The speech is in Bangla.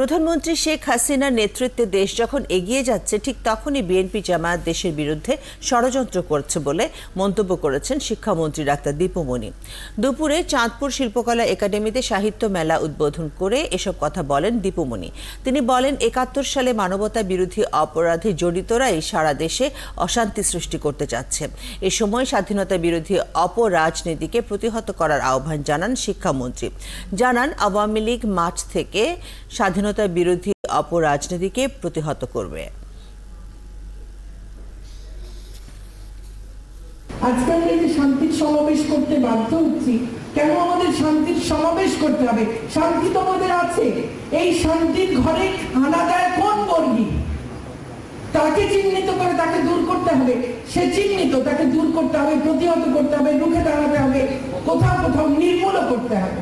প্রধানমন্ত্রী শেখ হাসিনার নেতৃত্বে দেশ যখন এগিয়ে যাচ্ছে ঠিক তখনই বিএনপি জামায়াত দেশের বিরুদ্ধে ষড়যন্ত্র করছে বলে মন্তব্য করেছেন শিক্ষামন্ত্রী ডাক্তার দীপুমণি। দুপুরে চাঁদপুর শিল্পকলা একাডেমিতে সাহিত্য মেলা উদ্বোধন করে এসব কথা বলেন দীপুমণি। তিনি বলেন, ৭১ সালে মানবতা বিরোধী অপরাধে জড়িতরাই সারা দেশে অশান্তি সৃষ্টি করতে চাচ্ছে। এ সময় স্বাধীনতা বিরোধী অপরাজনীতিকে প্রতিহত করার আহ্বান জানান শিক্ষামন্ত্রী। জানান, আওয়ামী লীগ মাঠ থেকে স্বাধীনতা বিরোধী অপরাজনীতিকে প্রতিহত করবে। আজকে আমরা এই যে শান্তির সমাবেশ করতে বাধ্য হচ্ছি, কেন আমাদের শান্তির সমাবেশ করতে হবে? শান্তি তো আমাদের আছে। এই শান্তির ঘরে হানা দেয় কোন বর্গী? তাকে চিহ্নিত করে তাকে দূর করতে হবে। সে চিহ্নিত, তাকে দূর করতে হবে, প্রতিহত করতে হবে, রুখে দাঁড়াতে হবে, কোথাও কোথাও নির্মূল করতে হবে।